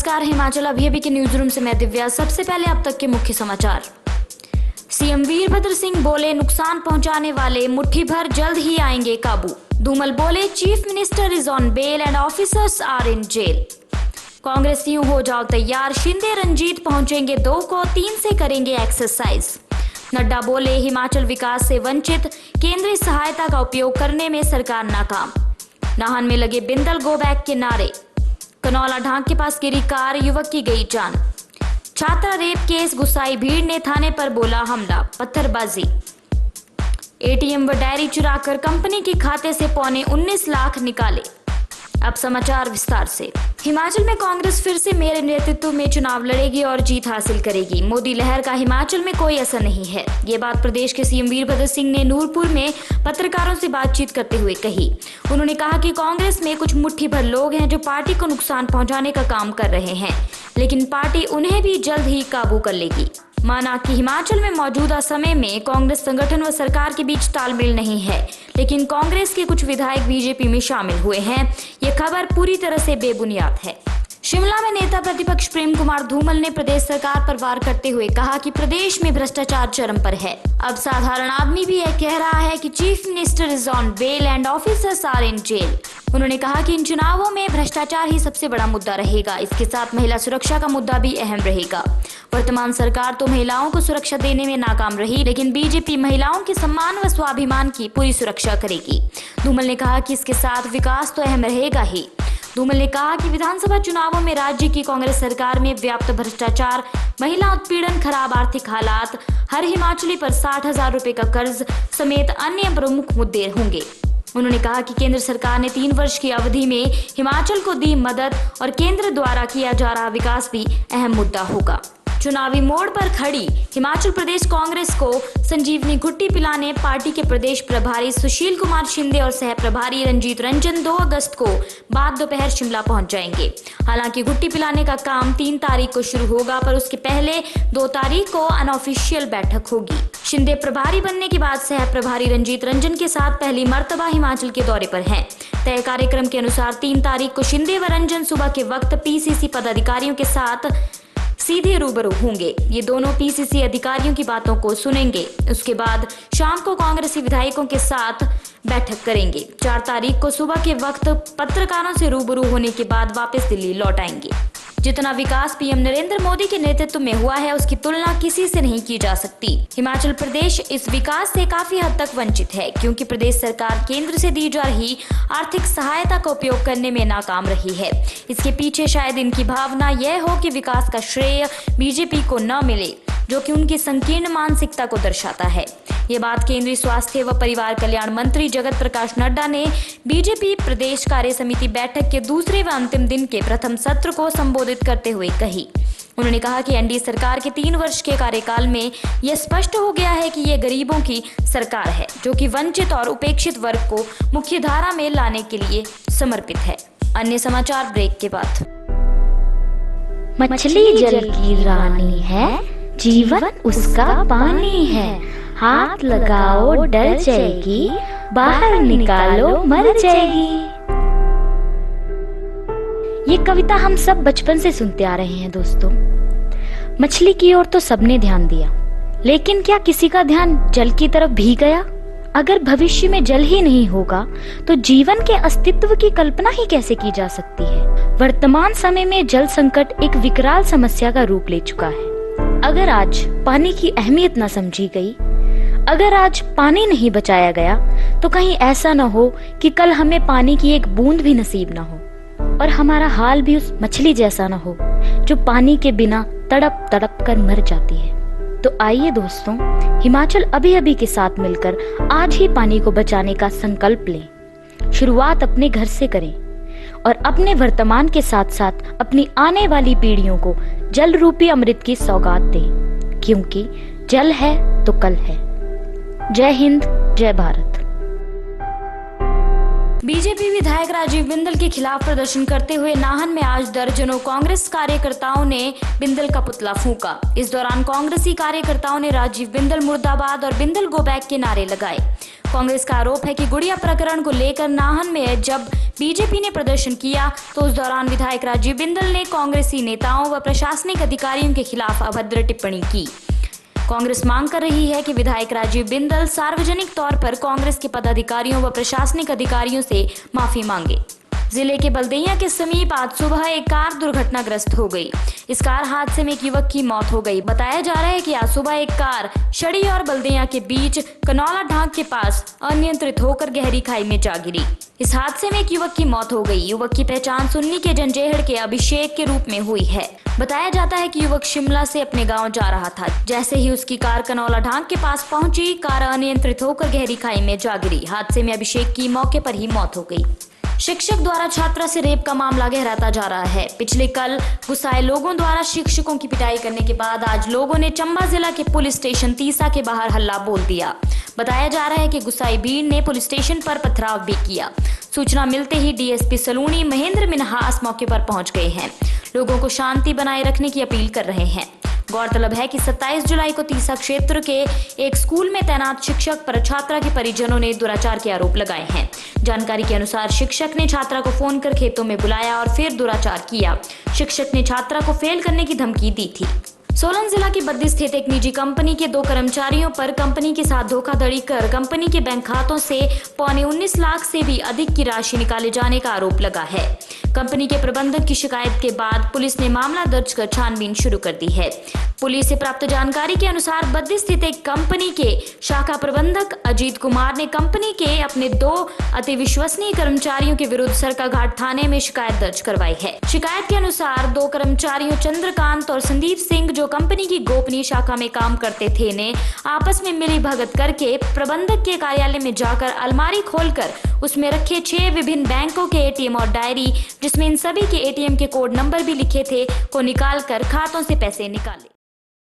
नमस्कार, हिमाचल अभी के न्यूज रूम से मैं दिव्या। सबसे पहले अब तक के मुख्य समाचार। सीएम वीरभद्र सिंह बोले, नुकसान पहुंचाने वाले मुट्ठी भर जल्द ही आएंगे काबू। धूमल बोले, chief minister is on bail and officers are in jail. कांग्रेसियों हो जाओ तैयार, शिंदे रंजीत पहुंचेंगे 2 को 3 से करेंगे एक्सरसाइज। नड्डा बोले, हिमाचल विकास से वंचित, केंद्रीय सहायता का उपयोग करने में सरकार नाकाम। नाहन में लगे बिंदल गो बैक के नारे। कनौला ढांक के पास गिरी कार, युवक की गई जान। छात्रा रेप केस, गुस्साई भीड़ ने थाने पर बोला हमला, पत्थरबाजी। एटीएम व डायरी चुराकर कंपनी के खाते से 19.25 लाख निकाले। अब समाचार विस्तार से। हिमाचल में कांग्रेस फिर से मेरे नेतृत्व में चुनाव लड़ेगी और जीत हासिल करेगी। मोदी लहर का हिमाचल में कोई असर नहीं है। ये बात प्रदेश के सीएम वीरभद्र सिंह ने नूरपुर में पत्रकारों से बातचीत करते हुए कही। उन्होंने कहा कि कांग्रेस में कुछ मुट्ठी भर लोग हैं जो पार्टी को नुकसान पहुंचाने का काम कर रहे हैं, लेकिन पार्टी उन्हें भी जल्द ही काबू कर लेगी। माना कि हिमाचल में मौजूदा समय में कांग्रेस संगठन व सरकार के बीच तालमेल नहीं है, लेकिन कांग्रेस के कुछ विधायक बीजेपी में शामिल हुए हैं। ये खबर पूरी तरह से बेबुनियाद है। शिमला में नेता प्रतिपक्ष प्रेम कुमार धूमल ने प्रदेश सरकार पर वार करते हुए कहा कि प्रदेश में भ्रष्टाचार चरम पर है। अब साधारण आदमी भी यह कह रहा है कि chief minister is on bail and officers are in jail. उन्होंने कहा कि इन चुनावों में भ्रष्टाचार ही सबसे बड़ा मुद्दा रहेगा। इसके साथ महिला सुरक्षा का मुद्दा भी अहम रहेगा। वर्तमान सरकार तो महिलाओं को सुरक्षा देने में नाकाम रही, लेकिन बीजेपी महिलाओं के सम्मान व स्वाभिमान की पूरी सुरक्षा करेगी। धूमल ने कहा कि इसके साथ विकास तो अहम रहेगा ही। धूमल ने कहा कि विधानसभा चुनावों में राज्य की कांग्रेस सरकार में व्याप्त भ्रष्टाचार, महिला उत्पीड़न, खराब आर्थिक हालात, हर हिमाचली पर 60,000 रुपए का कर्ज समेत अन्य प्रमुख मुद्दे होंगे। उन्होंने कहा कि केंद्र सरकार ने 3 वर्ष की अवधि में हिमाचल को दी मदद और केंद्र द्वारा किया जा रहा विकास भी अहम मुद्दा होगा। चुनावी मोड़ पर खड़ी हिमाचल प्रदेश कांग्रेस को संजीवनी घुट्टी पिलाने पार्टी के प्रदेश प्रभारी सुशील कुमार शिंदे और सह प्रभारी रंजीत रंजन 2 अगस्त को बाद दोपहर शिमला पहुंच जाएंगे। हालांकि घुट्टी पिलाने का काम 3 तारीख को शुरू होगा, पर उसके पहले 2 तारीख को अनऑफिशियल बैठक होगी। शिंदे प्रभारी बनने के बाद सह प्रभारी रंजीत रंजन के साथ पहली मर्तबा हिमाचल के दौरे पर हैं। तय कार्यक्रम के अनुसार 3 तारीख को शिंदे व रंजन सुबह के वक्त पीसीसी पदाधिकारियों के साथ सीधे रूबरू होंगे। ये दोनों पीसीसी अधिकारियों की बातों को सुनेंगे। उसके बाद शाम को कांग्रेसी विधायकों के साथ बैठक करेंगे। 4 तारीख को सुबह के वक्त पत्रकारों से रूबरू होने के बाद वापस दिल्ली लौट आएंगे। जितना विकास पीएम नरेंद्र मोदी के नेतृत्व में हुआ है, उसकी तुलना किसी से नहीं की जा सकती। हिमाचल प्रदेश इस विकास से काफी हद तक वंचित है, क्योंकि प्रदेश सरकार केंद्र से दी जा रही आर्थिक सहायता का उपयोग करने में नाकाम रही है। इसके पीछे शायद इनकी भावना यह हो कि विकास का श्रेय बीजेपी को न मिले, जो कि उनकी संकीर्ण मानसिकता को दर्शाता है। ये बात केंद्रीय स्वास्थ्य व परिवार कल्याण मंत्री जगत प्रकाश नड्डा ने बीजेपी प्रदेश कार्य समिति बैठक के दूसरे व अंतिम दिन के प्रथम सत्र को संबोधित करते हुए कही। उन्होंने कहा कि एनडीए सरकार के 3 वर्ष के कार्यकाल में यह स्पष्ट हो गया है कि ये गरीबों की सरकार है, जो कि वंचित और उपेक्षित वर्ग को मुख्य धारा में लाने के लिए समर्पित है। अन्य समाचार ब्रेक के बाद। मछली जल की रानी है, जीवन उसका पानी है, हाथ लगाओ डर जाएगी, बाहर निकालो मर जाएगी। ये कविता हम सब बचपन से सुनते आ रहे हैं दोस्तों। मछली की ओर तो सबने ध्यान दिया, लेकिन क्या किसी का ध्यान जल की तरफ भी गया? अगर भविष्य में जल ही नहीं होगा तो जीवन के अस्तित्व की कल्पना ही कैसे की जा सकती है? वर्तमान समय में जल संकट एक विकराल समस्या का रूप ले चुका है। अगर आज पानी की अहमियत न समझी गई, अगर आज पानी नहीं बचाया गया, तो कहीं ऐसा न हो कि कल हमें पानी की एक बूंद भी नसीब न हो और हमारा हाल भी उस मछली जैसा न हो जो पानी के बिना तड़प तड़प कर मर जाती है। तो आइए दोस्तों, हिमाचल अभी के साथ मिलकर आज ही पानी को बचाने का संकल्प लें। शुरुआत अपने घर से करें और अपने वर्तमान के साथ साथ अपनी आने वाली पीढ़ियों को जल रूपी अमृत की सौगात दें, क्योंकि जल है तो कल है। जय हिंद, जय भारत। बीजेपी विधायक राजीव बिंदल के खिलाफ प्रदर्शन करते हुए नाहन में आज दर्जनों कांग्रेस कार्यकर्ताओं ने बिंदल का पुतला फूंका। इस दौरान कांग्रेसी कार्यकर्ताओं ने राजीव बिंदल मुर्दाबाद और बिंदल गो बैक के नारे लगाए। कांग्रेस का आरोप है कि गुड़िया प्रकरण को लेकर नाहन में जब बीजेपी ने प्रदर्शन किया तो उस दौरान विधायक राजीव बिंदल ने कांग्रेसी नेताओं व प्रशासनिक अधिकारियों के खिलाफ अभद्र टिप्पणी की। कांग्रेस मांग कर रही है कि विधायक राजीव बिंदल सार्वजनिक तौर पर कांग्रेस के पदाधिकारियों व प्रशासनिक अधिकारियों से माफी मांगे। जिले के बलदेया के समीप आज सुबह एक कार दुर्घटनाग्रस्त हो गई। इस कार हादसे में एक युवक की मौत हो गई। बताया जा रहा है कि आज सुबह एक कार शड़ी और बलदेया के बीच कनौला ढांक के पास अनियंत्रित होकर गहरी खाई में जा गिरी। इस हादसे में एक युवक की मौत हो गई। युवक की पहचान सुन्नी के जंजेहड़ के अभिषेक के रूप में हुई है। बताया जाता है कि युवक शिमला से अपने गांव जा रहा था। जैसे ही उसकी कार कनौला ढांक के पास पहुंची, कार अनियंत्रित होकर गहरी खाई में जा गिरी। हादसे में अभिषेक की मौके पर ही मौत हो गई। शिक्षक द्वारा छात्रा से रेप का मामला गहराता जा रहा है। पिछले कल गुस्साए लोगों द्वारा शिक्षकों की पिटाई करने के बाद आज लोगों ने चंबा जिला के पुलिस स्टेशन तीसा के बाहर हल्ला बोल दिया। बताया जा रहा है कि गुस्साई भीड़ ने पुलिस स्टेशन पर पथराव भी किया। सूचना मिलते ही डीएसपी सलूनी महेंद्र मिन्हास मौके पर पहुंच गए हैं। लोगों को शांति बनाए रखने की अपील कर रहे हैं। गौरतलब है कि 27 जुलाई को तीसा क्षेत्र के एक स्कूल में तैनात शिक्षक पर छात्रा के परिजनों ने दुराचार के आरोप लगाए हैं। जानकारी के अनुसार शिक्षक ने छात्रा को फोन कर खेतों में बुलाया और फिर दुराचार किया। शिक्षक ने छात्रा को फेल करने की धमकी दी थी। सोलन जिला की बद्दी स्थित एक निजी कंपनी के 2 कर्मचारियों पर कंपनी के साथ धोखाधड़ी कर कंपनी के बैंक खातों से 19.25 लाख से भी अधिक की राशि निकाले जाने का आरोप लगा है। कंपनी के प्रबंधक की शिकायत के बाद पुलिस ने मामला दर्ज कर छानबीन शुरू कर दी है। पुलिस से प्राप्त जानकारी के अनुसार बद्दी स्थित एक कंपनी के शाखा प्रबंधक अजीत कुमार ने कंपनी के अपने 2 अति विश्वसनीय कर्मचारियों के विरुद्ध सरकाघाट थाने में शिकायत दर्ज करवाई है। शिकायत के अनुसार 2 कर्मचारियों चंद्रकांत और संदीप सिंह जो कंपनी की गोपनीय शाखा में काम करते थे ने आपस में मिली भगत करके प्रबंधक के कार्यालय में जाकर अलमारी खोलकर उसमें रखे 6 विभिन्न बैंकों के एटीएम और डायरी, जिसमें इन सभी के एटीएम के कोड नंबर भी लिखे थे, को निकालकर खातों से पैसे निकाले।